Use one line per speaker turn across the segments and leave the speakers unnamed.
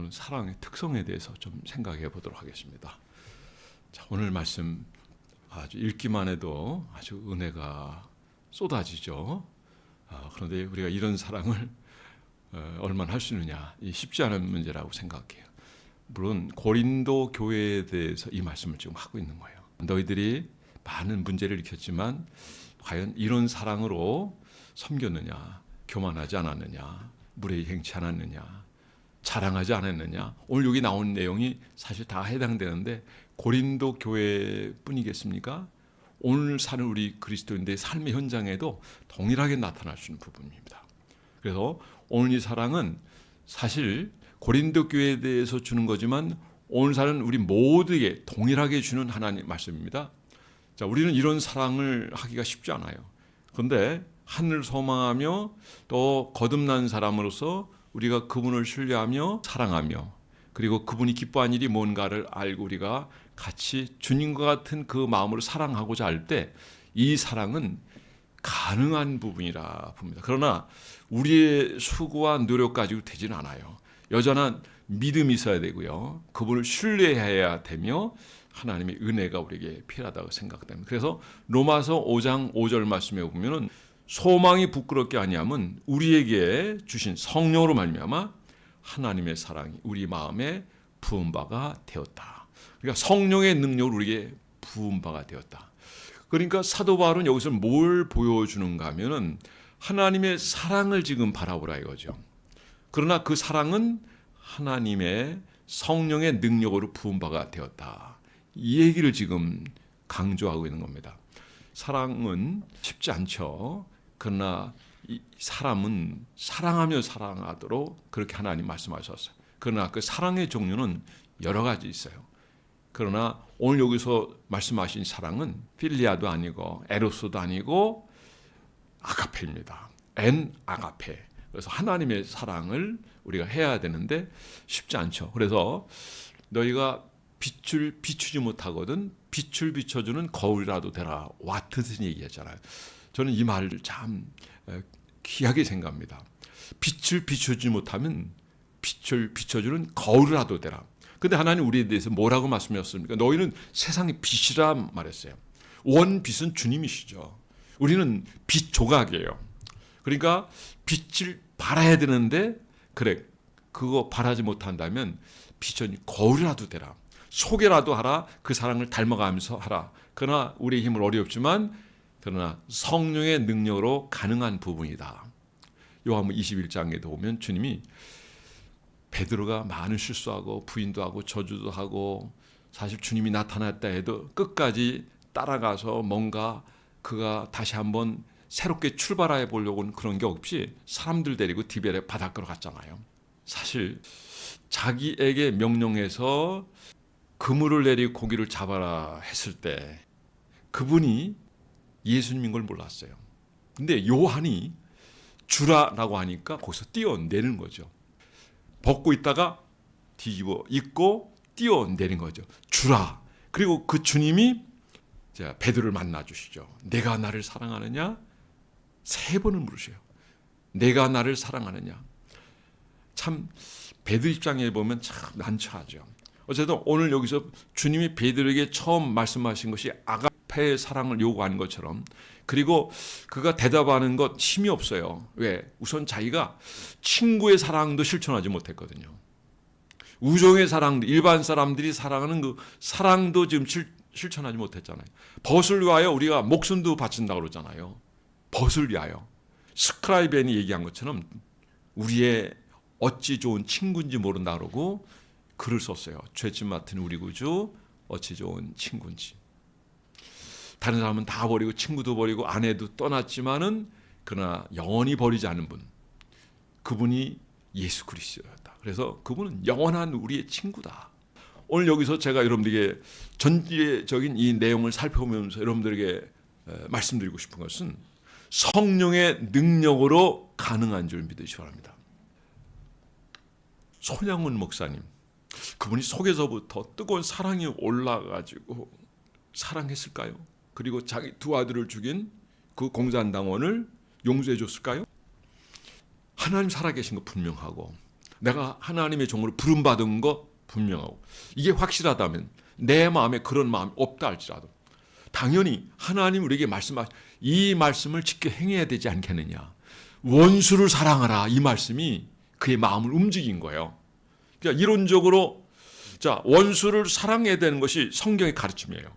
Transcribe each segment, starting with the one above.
오늘 사랑의 특성에 대해서 좀 생각해 보도록 하겠습니다. 자, 오늘 말씀 아주 읽기만 해도 아주 은혜가 쏟아지죠. 그런데 우리가 이런 사랑을 얼마나 할 수 있느냐, 쉽지 않은 문제라고 생각해요. 물론 고린도 교회에 대해서 이 말씀을 지금 하고 있는 거예요. 너희들이 많은 문제를 일으켰지만 과연 이런 사랑으로 섬겼느냐, 교만하지 않았느냐, 무례히 행치 않았느냐, 자랑하지 않았느냐. 오늘 여기 나온 내용이 사실 다 해당되는데 고린도 교회뿐이겠습니까? 오늘 사는 우리 그리스도인들의 삶의 현장에도 동일하게 나타날 수 있는 부분입니다. 그래서 오늘 이 사랑은 사실 고린도 교회에 대해서 주는 거지만 오늘 사는 우리 모두에게 동일하게 주는 하나님 말씀입니다. 자, 우리는 이런 사랑을 하기가 쉽지 않아요. 그런데 하늘을 소망하며 또 거듭난 사람으로서 우리가 그분을 신뢰하며 사랑하며 그리고 그분이 기뻐한 일이 뭔가를 알고 우리가 같이 주님과 같은 그 마음으로 사랑하고자 할 때 이 사랑은 가능한 부분이라 봅니다. 그러나 우리의 수고와 노력 가지고 되지는 않아요. 여전한 믿음이 있어야 되고요. 그분을 신뢰해야 되며 하나님의 은혜가 우리에게 필요하다고 생각됩니다. 그래서 로마서 5장 5절 말씀에 보면은 소망이 부끄럽게 아니하면 우리에게 주신 성령으로 말미암아 하나님의 사랑이 우리 마음에 부은 바가 되었다. 그러니까 성령의 능력으로 우리에게 부은 바가 되었다. 그러니까 사도 바울은 여기서 뭘 보여주는가 하면은 하나님의 사랑을 지금 바라보라 이거죠. 그러나 그 사랑은 하나님의 성령의 능력으로 부은 바가 되었다. 이 얘기를 지금 강조하고 있는 겁니다. 사랑은 쉽지 않죠. 그러나 이 사람은 사랑하며 사랑하도록 그렇게 하나님 말씀하셨어요. 그러나 그 사랑의 종류는 여러 가지 있어요. 그러나 오늘 여기서 말씀하신 사랑은 필리아도 아니고 에로스도 아니고 아가페입니다. 엔 아가페. 그래서 하나님의 사랑을 우리가 해야 되는데 쉽지 않죠. 그래서 너희가 빛을 비추지 못하거든 빛을 비춰주는 거울이라도 되라. 와트슨 얘기했잖아요. 저는 이 말을 참 귀하게 생각합니다. 빛을 비추지 못하면 빛을 비춰주는 거울이라도 되라. 근데 하나님 우리에 대해서 뭐라고 말씀하셨습니까? 너희는 세상의 빛이라 말했어요. 원빛은 주님이시죠. 우리는 빛 조각이에요. 그러니까 빛을 발해야 되는데 그래 그거 발하지 못한다면 빛은 거울이라도 되라. 소개라도 하라. 그 사랑을 닮아가면서 하라. 그러나 우리의 힘은 어렵지만 그러나 성령의 능력으로 가능한 부분이다. 요한복음 21장에도 보면 주님이 베드로가 많은 실수하고 부인도 하고 저주도 하고 사실 주님이 나타났다 해도 끝까지 따라가서 뭔가 그가 다시 한번 새롭게 출발해 보려고는 그런 게 없이 사람들 데리고 디베레 바닷가로 갔잖아요. 사실 자기에게 명령해서 그물을 내리고 고기를 잡아라 했을 때 그분이 예수님인 걸 몰랐어요. 근데 요한이 주라라고 하니까 거기서 뛰어내는 거죠. 벗고 있다가 뒤집어 입고 뛰어내린 거죠. 주라. 그리고 그 주님이 베드로를 만나 주시죠. 내가 나를 사랑하느냐? 3번을 물으셔요. 내가 나를 사랑하느냐? 참 베드로 입장에 보면 참 난처하죠. 어쨌든 오늘 여기서 주님이 베드로에게 처음 말씀하신 것이 아가페의 사랑을 요구하는 것처럼 그리고 그가 대답하는 것 힘이 없어요. 왜? 우선 자기가 친구의 사랑도 실천하지 못했거든요. 우정의 사랑도 일반 사람들이 사랑하는 그 사랑도 지금 실천하지 못했잖아요. 벗을 위하여 우리가 목숨도 바친다고 그러잖아요. 벗을 위하여. 스크라이벤이 얘기한 것처럼 우리의 어찌 좋은 친구인지 모른다 그러고 글을 썼어요. 죄짐 맡은 우리 구주 어찌 좋은 친구인지. 다른 사람은 다 버리고 친구도 버리고 아내도 떠났지만은 그러나 영원히 버리지 않은 분. 그분이 예수 그리스도였다. 그래서 그분은 영원한 우리의 친구다. 오늘 여기서 제가 여러분들에게 전체적인 이 내용을 살펴보면서 여러분들에게 말씀드리고 싶은 것은 성령의 능력으로 가능한 줄 믿으시기 바랍니다. 손양훈 목사님. 그분이 속에서부터 뜨거운 사랑이 올라가지고 사랑했을까요? 그리고 자기 2 아들을 죽인 그 공산당원을 용서해 줬을까요? 하나님 살아계신 거 분명하고 내가 하나님의 종으로 부름받은 거 분명하고 이게 확실하다면 내 마음에 그런 마음이 없다 할지라도 당연히 하나님 우리에게 말씀하신 이 말씀을 지켜 행해야 되지 않겠느냐. 원수를 사랑하라 이 말씀이 그의 마음을 움직인 거예요. 그러니까 이론적으로 자 원수를 사랑해야 되는 것이 성경의 가르침이에요.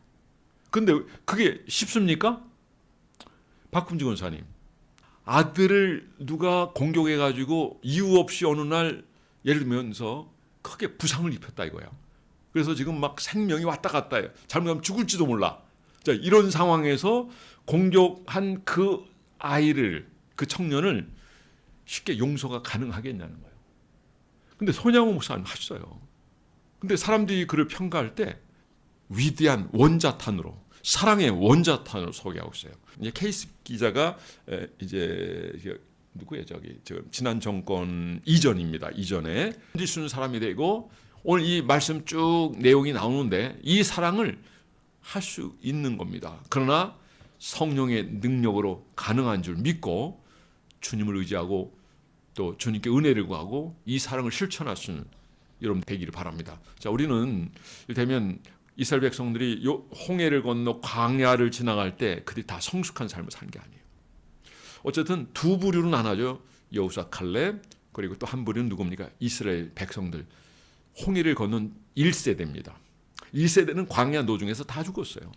근데 그게 쉽습니까? 박금지 권사님 아들을 누가 공격해가지고 이유 없이 어느 날 예를 들면서 크게 부상을 입혔다 이거야. 그래서 지금 막 생명이 왔다 갔다 해요. 잘못하면 죽을지도 몰라. 자, 이런 상황에서 공격한 그 아이를 그 청년을 쉽게 용서가 가능하겠냐는 거예요. 근데 손양호 목사님 하셨어요. 근데 사람들이 그를 평가할 때 위대한 원자탄으로 사랑의 원자탄으로 소개하고 있어요. 이제 케이스 기자가 이제 누구예요? 지금 지난 정권 이전입니다. 이전에 편지 쓰는 사람이 되고 오늘 이 말씀 쭉 내용이 나오는데 이 사랑을 할 수 있는 겁니다. 그러나 성령의 능력으로 가능한 줄 믿고 주님을 의지하고 또 주님께 은혜를 구하고 이 사랑을 실천할 수 있는 여러분 되기를 바랍니다. 자, 우리는 이를테면 이스라엘 백성들이 홍해를 건너 광야를 지나갈 때 그들이 다 성숙한 삶을 산 게 아니에요. 어쨌든 두 부류로 나눠져 여호수아 칼렙 그리고 또 한 부류는 누굽니까? 이스라엘 백성들. 홍해를 건넌 1세대입니다. 1세대는 광야 노중에서 다 죽었어요.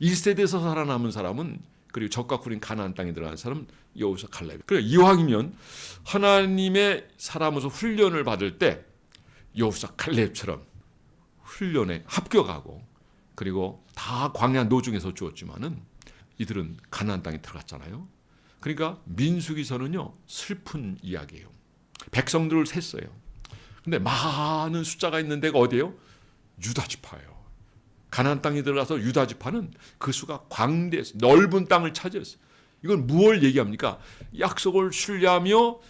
1세대에서 살아남은 사람은 그리고 적과 꿀인 가나안 땅에 들어간 사람은 여호수아 칼렙. 그래 이왕이면 하나님의 사람으로서 훈련을 받을 때 여호수아 칼렙처럼 훈련에 합격하고 그리고 다 광야 노중에서 죽었지만은 이들은 가나안 땅에 들어갔잖아요. 그러니까 민수기서는요 슬픈 이야기예요. 백성들을 셌어요. 근데 많은 숫자가 있는 데가 어디예요? 유다 지파예요. 가나안 땅에 들어가서 유다 지파는 그 수가 광대해서 넓은 땅을 차지했어요. 이건 무엇을 얘기합니까? 약속을 신뢰하며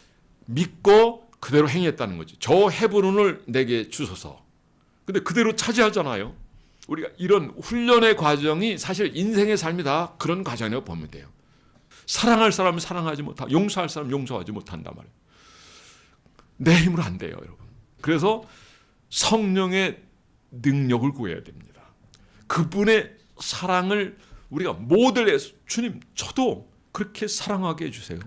믿고 그대로 행했다는 거지. 저 헤브론을 내게 주소서. 근데 그대로 차지하잖아요. 우리가 이런 훈련의 과정이 사실 인생의 삶이다. 그런 과정이라고 보면 돼요. 사랑할 사람은 사랑하지 못하고 용서할 사람은 용서하지 못한단 말이에요. 내 힘으로 안 돼요, 여러분. 그래서 성령의 능력을 구해야 됩니다. 그분의 사랑을 우리가 모델해서 주님 저도 그렇게 사랑하게 해주세요.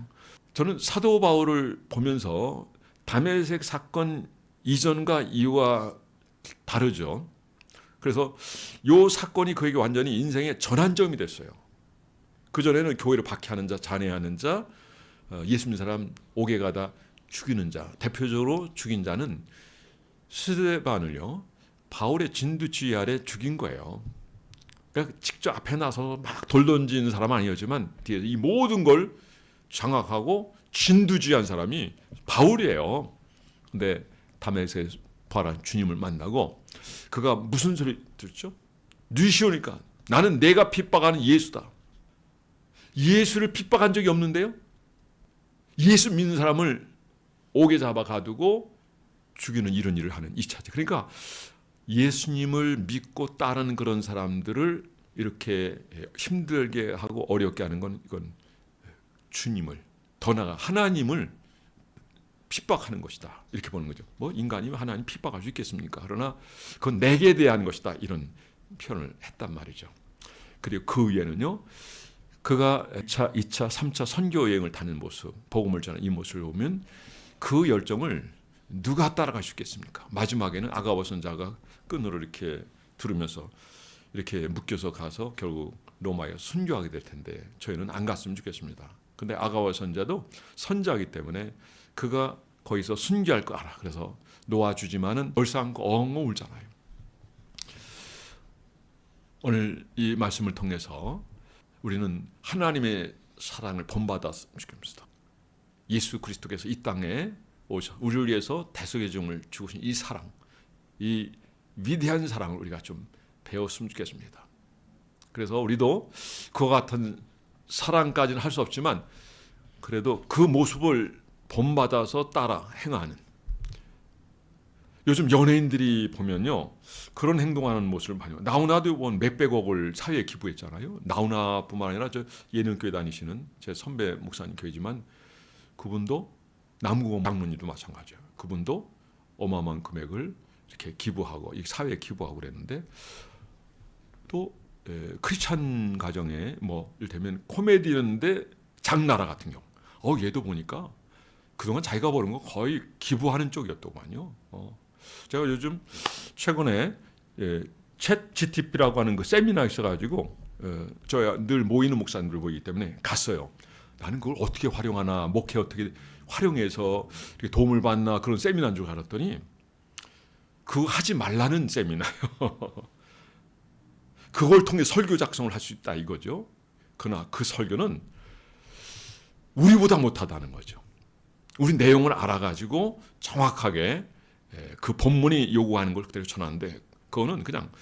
저는 사도 바울을 보면서 다메섹 사건 이전과 이후와 다르죠. 그래서 이 사건이 그에게 완전히 인생의 전환점이 됐어요. 그전에는 교회를 박해하는 자, 잔해하는 자, 예수 믿는 사람 옥에 가다 죽이는 자, 대표적으로 죽인 자는 스데반을요 바울의 진두지휘 아래 죽인 거예요. 그러니까 직접 앞에 나서 막 돌 던지는 사람은 아니었지만 뒤에서 이 모든 걸 장악하고 진두지휘한 사람이 바울이에요. 근데 다메섹에서 부활한 주님을 만나고 그가 무슨 소리 듣죠? 뉘시오니까 나는 내가 핍박하는 예수다. 예수를 핍박한 적이 없는데요. 예수 믿는 사람을 옥에 잡아 가두고 죽이는 이런 일을 하는 2차죠. 그러니까 예수님을 믿고 따르는 그런 사람들을 이렇게 힘들게 하고 어렵게 하는 건 이건 주님을 더 나아가 하나님을 핍박하는 것이다. 이렇게 보는 거죠. 뭐 인간이면 하나님 핍박할 수 있겠습니까? 그러나 그건 내게 대한 것이다. 이런 표현을 했단 말이죠. 그리고 그 위에는요. 그가 1차, 2차, 3차 선교 여행을 다니는 모습, 복음을 전하는 이 모습을 보면 그 열정을 누가 따라갈 수 있겠습니까? 마지막에는 아가보 선자가 끈으로 이렇게 두르면서 이렇게 묶여서 가서 결국 로마에 순교하게 될 텐데 저희는 안 갔으면 좋겠습니다. 근데 아가보 선자도 선자이기 때문에 그가 거기서 순교할 거 알아. 그래서 놓아주지만은 얼싸안고 엉엉 울잖아요. 오늘 이 말씀을 통해서 우리는 하나님의 사랑을 본받았으면 좋겠습니다. 예수 그리스도께서 이 땅에 오셔 우리를 위해서 대속의 종을 죽으신 이 사랑, 이 위대한 사랑을 우리가 좀 배웠으면 좋겠습니다. 그래서 우리도 그와 같은 사랑까지는 할 수 없지만 그래도 그 모습을 본받아서 따라 행하는 요즘 연예인들이 보면요 그런 행동하는 모습을 많이 봐요. 나훈아도 몇백억을 사회에 기부했잖아요. 나훈아뿐만 아니라 저 예능교회 다니시는 제 선배 목사님 교회지만 그분도 남궁옥 장로님도 마찬가지예요. 그분도 어마어마한 금액을 이렇게 기부하고 이 사회에 기부하고 그랬는데 또 크리스찬 가정에 뭐 이를테면 코미디언인데 장나라 같은 경우 얘도 보니까 그동안 자기가 버는 거 거의 기부하는 쪽이었더만요. 제가 요즘 최근에 챗 GTP라고 하는 그 세미나 있어가지고 저야 늘 모이는 목사님들 보이기 때문에 갔어요. 나는 그걸 어떻게 활용하나, 목회 어떻게 활용해서 이렇게 도움을 받나 그런 세미나인 줄 알았더니 그거 하지 말라는 세미나요. 그걸 통해 설교 작성을 할 수 있다 이거죠. 그러나 그 설교는 우리보다 못하다는 거죠. 우리 내용을 알아가지고 정확하게 그 본문이 요구하는 걸 그대로 전하는데 그거는 그냥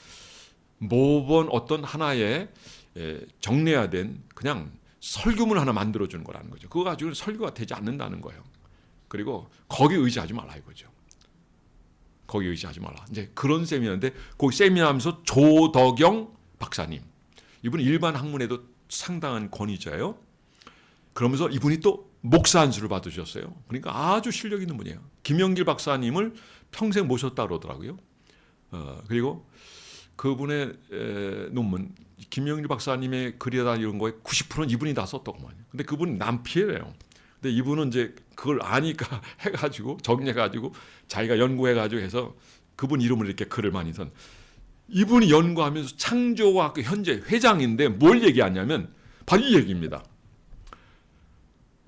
모범 어떤 하나의 정례화된 그냥 설교문 하나 만들어주는 거라는 거죠. 그거 가지고는 설교가 되지 않는다는 거예요. 그리고 거기 의지하지 말라 이거죠. 거기 의지하지 말라. 이제 그런 세미나인데 거기 세미나하면서 조덕영 박사님, 이분 일반 학문에도 상당한 권위자예요. 그러면서 이분이 또 목사 안수를 받으셨어요. 그러니까 아주 실력 있는 분이에요. 김영길 박사님을 평생 모셨다 그러더라고요. 그리고 그분의 논문, 김영길 박사님의 글이다 이런 거에 90%는 이분이 다 썼더구만요. 근데 그분은 남피해요. 근데 이분은 이제 그걸 아니까 해가지고 정리해가지고 자기가 연구해가지고 해서 그분 이름을 이렇게 글을 많이 쓴. 이분이 연구하면서 창조과학교 현재 회장인데 뭘 얘기하냐면 바로 이 얘기입니다.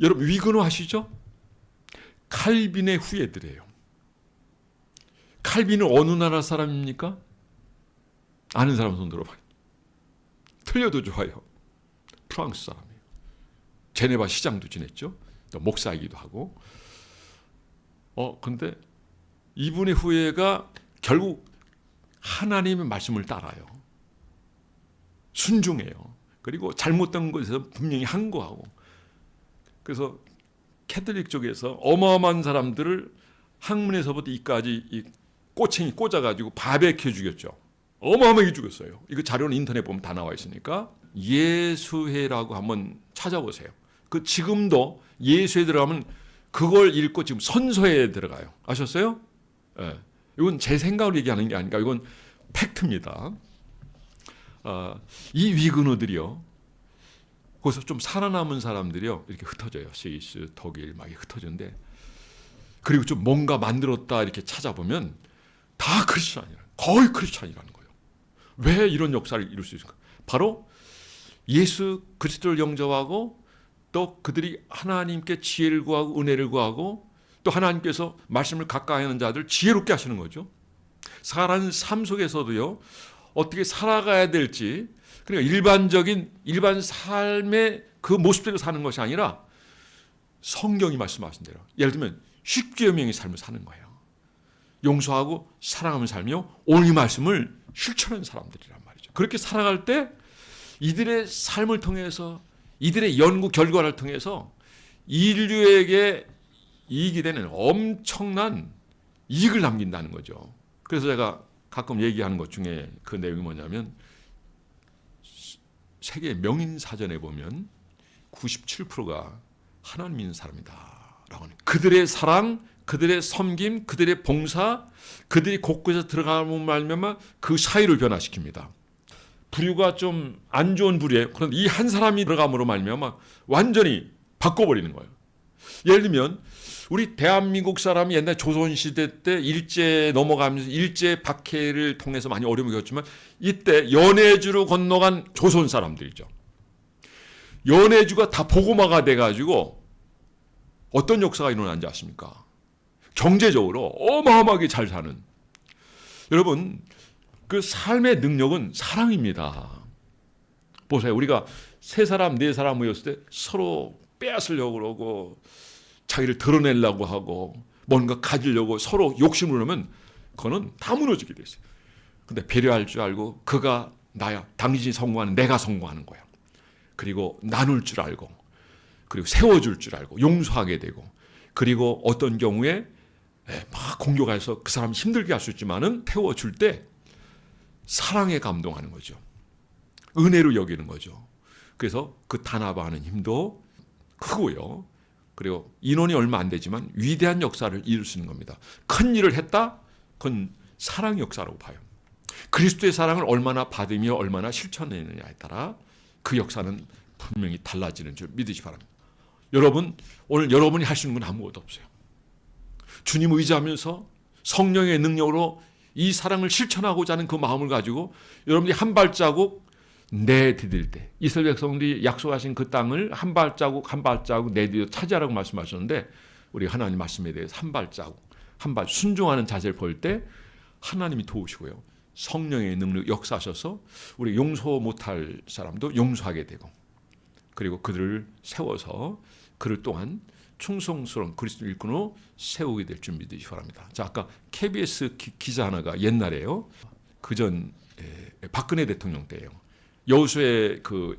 여러분 위근호 아시죠? 칼빈의 후예들이에요. 칼빈은 어느 나라 사람입니까? 아는 사람 손 들어봐요. 틀려도 좋아요. 프랑스 사람이에요. 제네바 시장도 지냈죠. 또 목사이기도 하고. 근데 이분의 후예가 결국 하나님의 말씀을 따라요. 순종해요. 그리고 잘못된 것에서 분명히 항거하고. 그래서 캐톨릭 쪽에서 어마어마한 사람들을 학문에서부터 이까지 이 꼬챙이 꽂아가지고 바베큐 죽였죠. 어마어마하게 죽였어요. 이거 자료는 인터넷 보면 다 나와 있으니까 예수회라고 한번 찾아보세요. 그 지금도 예수회 들어가면 그걸 읽고 지금 선서에 들어가요. 아셨어요? 네. 이건 제 생각으로 얘기하는 게 아니라 이건 팩트입니다. 이 위근호들이요. 거기서 좀 살아남은 사람들이요. 이렇게 흩어져요. 스위스, 독일 막 흩어지는데 그리고 좀 뭔가 만들었다 이렇게 찾아보면 다 크리스찬이라. 거의 크리스찬이라는 거예요. 왜 이런 역사를 이룰 수 있을까? 바로 예수 그리스도를 영접하고 또 그들이 하나님께 지혜를 구하고 은혜를 구하고 또 하나님께서 말씀을 가까이 하는 자들 지혜롭게 하시는 거죠. 살아가는 삶 속에서도요. 어떻게 살아가야 될지 그러니까 일반 삶의 그 모습대로 사는 것이 아니라 성경이 말씀하신 대로 예를 들면 십계명의 삶을 사는 거예요. 용서하고 사랑하며 살며 오늘 이 말씀을 실천하는 사람들이란 말이죠. 그렇게 살아갈 때 이들의 삶을 통해서 이들의 연구 결과를 통해서 인류에게 이익이 되는 엄청난 이익을 남긴다는 거죠. 그래서 제가 가끔 얘기하는 것 중에 그 내용이 뭐냐면 세계 명인사전에 보면 97%가 하나님 믿는 사람이다라고 하는 그들의 사랑, 그들의 섬김, 그들의 봉사, 그들이 곳곳에 들어가면 말미암아 그 사회를 변화시킵니다. 부류가 좀 안 좋은 부류예요. 그런데 이 한 사람이 들어감으로 말미암아 완전히 바꿔버리는 거예요. 예를 들면 우리 대한민국 사람이 옛날 조선시대 때 일제 넘어가면서 일제 박해를 통해서 많이 어려움을 겪었지만 이때 연해주로 건너간 조선 사람들이죠. 연해주가 다 보고마가 돼가지고 어떤 역사가 일어난지 아십니까? 경제적으로 어마어마하게 잘 사는. 여러분 그 삶의 능력은 사랑입니다. 보세요. 우리가 세 사람 네 사람 모였을 때 서로 빼앗으려고 그러고 자기를 드러내려고 하고 뭔가 가지려고 서로 욕심을 하면 그거는 다 무너지게 돼 있어요. 근데 배려할 줄 알고 그가 나야 당신이 성공하는 내가 성공하는 거야. 그리고 나눌 줄 알고 그리고 세워줄 줄 알고 용서하게 되고 그리고 어떤 경우에 막 공격해서 그 사람 힘들게 할 수 있지만은 태워줄 때 사랑에 감동하는 거죠. 은혜로 여기는 거죠. 그래서 그 단합하는 힘도 크고요. 그리고 인원이 얼마 안 되지만 위대한 역사를 이룰 수 있는 겁니다. 큰 일을 했다? 그건 사랑의 역사라고 봐요. 그리스도의 사랑을 얼마나 받으며 얼마나 실천하느냐에 따라 그 역사는 분명히 달라지는 줄 믿으시 바랍니다. 여러분, 오늘 여러분이 할 수 있는 건 아무것도 없어요. 주님 의지하면서 성령의 능력으로 이 사랑을 실천하고자 하는 그 마음을 가지고 여러분이 한 발자국 내디딜 때, 이스라엘 백성들이 약속하신 그 땅을 한 발자국 한 발자국 내디뎌 차지하라고 말씀하셨는데, 우리 하나님 말씀에 대해서 한 발자국 한 발 순종하는 자세를 볼 때 하나님이 도우시고요, 성령의 능력 역사하셔서 우리 용서 못할 사람도 용서하게 되고, 그리고 그들을 세워서 그를 또한 충성스러운 그리스도 일꾼으로 세우게 될 줄 믿으시기 바랍니다. 자, 아까 KBS 기자 하나가 옛날에요, 그전 박근혜 대통령 때예요, 여수의 그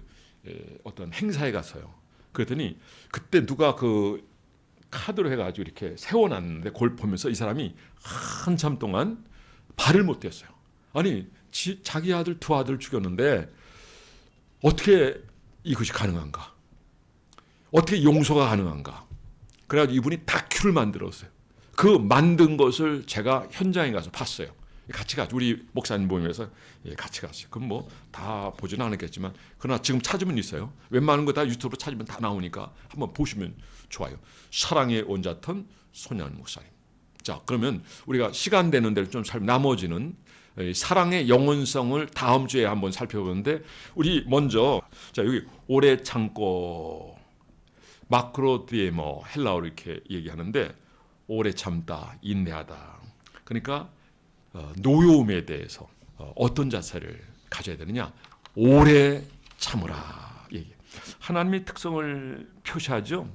어떤 행사에 갔어요. 그랬더니 그때 누가 그 카드로 해가지고 이렇게 세워놨는데 그걸 보면서 이 사람이 한참 동안 발을 못 댔어요. 아니, 자기 아들 두 아들 죽였는데 어떻게 이것이 가능한가? 어떻게 용서가 가능한가? 그래가지고 이분이 다큐를 만들었어요. 그 만든 것을 제가 현장에 가서 봤어요. 같이 가죠. 우리 목사님 모임에서 같이 갔어요. 그럼 뭐 다 보지는 않았겠지만, 그러나 지금 찾으면 있어요. 웬만한 거 다 유튜브로 찾으면 다 나오니까 한번 보시면 좋아요. 사랑의 온자턴 손현 목사님. 자, 그러면 우리가 시간 되는 대로 좀 나머지는 사랑의 영혼성을 다음 주에 한번 살펴보는데, 우리 먼저 자, 여기 오래 참고, 마크로디에머, 헬라어로 이렇게 얘기하는데 오래 참다, 인내하다. 그러니까 노여움에 대해서 어떤 자세를 가져야 되느냐? 오래 참으라. 얘기. 하나님의 특성을 표시하죠.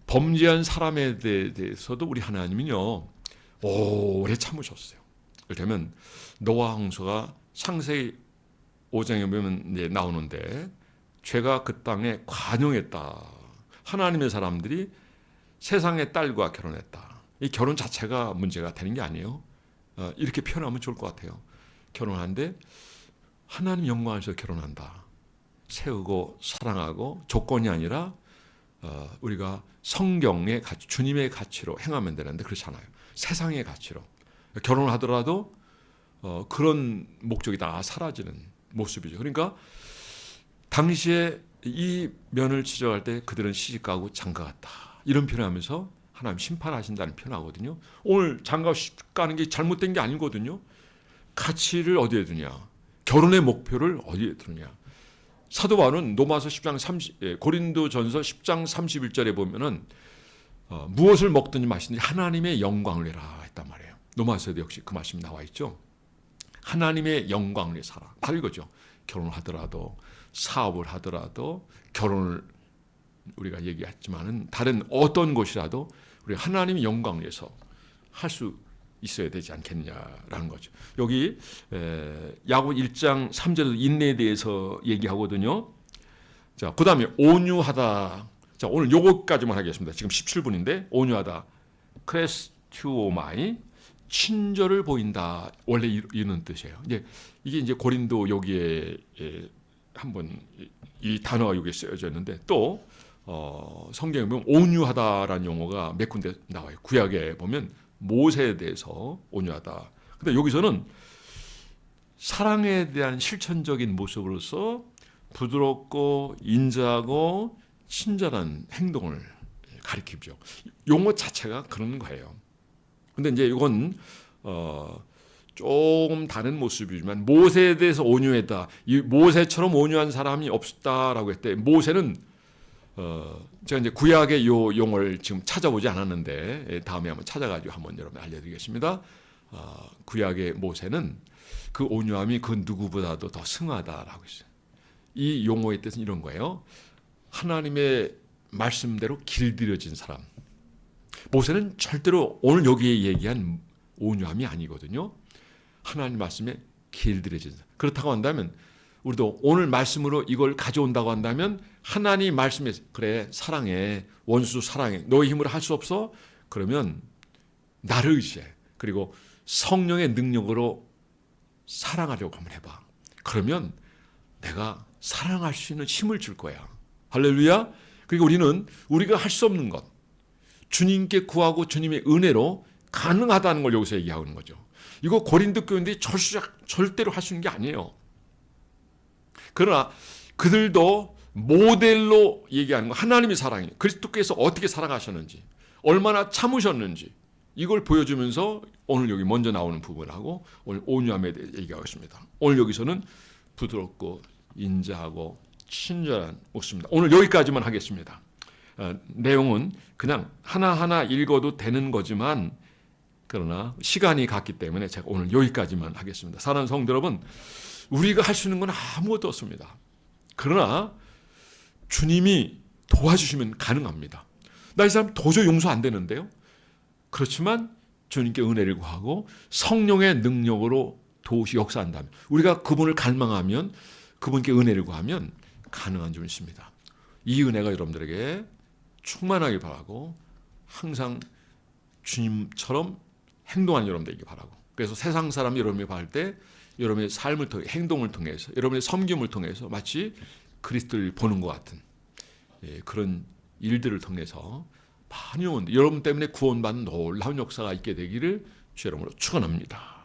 범죄한 사람에 대해서도 우리 하나님은요, 오래 참으셨어요. 그러면 노아 홍수가 창세기 5장에 보면 이제 나오는데, 죄가 그 땅에 관용했다. 하나님의 사람들이 세상의 딸과 결혼했다. 이 결혼 자체가 문제가 되는 게 아니에요. 이렇게 표현하면 좋을 것 같아요. 결혼하는데 하나님 영광에서 결혼한다. 세우고 사랑하고 조건이 아니라 우리가 성경의 가치, 주님의 가치로 행하면 되는데 그렇지 않아요. 세상의 가치로. 결혼을 하더라도 그런 목적이 다 사라지는 모습이죠. 그러니까 당시에 이 면을 지적할 때 그들은 시집가고 장가갔다. 이런 표현하면서 하나님 심판하신다는 표현하거든요. 오늘 장가 가는 게 잘못된 게 아니거든요. 가치를 어디에 두냐? 결혼의 목표를 어디에 두느냐? 사도 바울은 로마서 10장 30, 고린도전서 10장 31절에 보면은 무엇을 먹든지 마시든지 하나님의 영광을 내라 했단 말이에요. 로마서에도 역시 그 말씀이 나와 있죠. 하나님의 영광을 위해 살아. 바로 이거죠. 결혼을 하더라도, 사업을 하더라도, 결혼을 우리가 얘기했지만은 다른 어떤 곳이라도 우리 하나님의 영광을 위해서 할 수 있어야 되지 않겠냐라는 거죠. 여기 야고보 1장 3절에도 인내에 대해서 얘기하거든요. 자, 그다음에 온유하다. 자, 오늘 요거까지만 하겠습니다. 지금 17분인데 온유하다. 크레스튜오마이, 친절을 보인다. 원래 이런 뜻이에요. 이게 이제 고린도 여기에 한번 이 단어가 여기에 쓰여져 있는데, 또 성경에 보면 온유하다라는 용어가 몇 군데 나와요. 구약에 보면 모세에 대해서 온유하다. 근데 여기서는 사랑에 대한 실천적인 모습으로서 부드럽고 인자하고 친절한 행동을 가리키죠. 용어 자체가 그런 거예요. 근데 이제 이건 조금 다른 모습이지만, 모세에 대해서 온유했다. 이 모세처럼 온유한 사람이 없다라고 했대. 모세는 제가 이제 구약의 요 용어를 지금 찾아보지 않았는데 다음에 한번 찾아가지고 한번 여러분 알려드리겠습니다. 구약의 모세는 그 온유함이 그 누구보다도 더 승하다라고 했어요. 이 용어의 뜻은 이런 거예요. 하나님의 말씀대로 길들여진 사람. 모세는 절대로 오늘 여기에 얘기한 온유함이 아니거든요. 하나님 말씀에 길들여진 사람. 그렇다고 한다면 우리도 오늘 말씀으로 이걸 가져온다고 한다면, 하나님 말씀에 그래 사랑해, 원수 사랑해, 너의 힘으로 할 수 없어? 그러면 나를 의지해. 그리고 성령의 능력으로 사랑하려고 한번 해봐. 그러면 내가 사랑할 수 있는 힘을 줄 거야. 할렐루야. 그리고 우리는 우리가 할 수 없는 것, 주님께 구하고 주님의 은혜로 가능하다는 걸 여기서 얘기하고 있는 거죠. 이거 고린도 교인들이 절대로 할 수 있는 게 아니에요. 그러나 그들도 모델로 얘기하는 거, 하나님의 사랑이, 그리스도께서 어떻게 사랑하셨는지, 얼마나 참으셨는지 이걸 보여주면서 오늘 여기 먼저 나오는 부분하고 오늘 온유함에 대해 얘기하겠습니다. 오늘 여기서는 부드럽고 인자하고 친절한 모습입니다. 오늘 여기까지만 하겠습니다. 내용은 그냥 하나하나 읽어도 되는 거지만 그러나 시간이 갔기 때문에 제가 오늘 여기까지만 하겠습니다. 사랑하는 성도 여러분, 우리가 할 수 있는 건 아무것도 없습니다. 그러나 주님이 도와주시면 가능합니다. 나 이 사람 도저히 용서 안 되는데요. 그렇지만 주님께 은혜를 구하고 성령의 능력으로 도우시 역사한다면, 우리가 그분을 갈망하면, 그분께 은혜를 구하면 가능한 줄 믿습니다. 이 은혜가 여러분들에게 충만하길 바라고 항상 주님처럼 행동하는 여러분 되길 바라고, 그래서 세상 사람이 여러분이 봐할 때 여러분의 삶을 통해, 행동을 통해서, 여러분의 섬김을 통해서 마치 그리스도를 보는 것 같은 그런 일들을 통해서 많이 여러분 때문에 구원받는 놀라운 역사가 있게 되기를 주 여러분으로 축원합니다.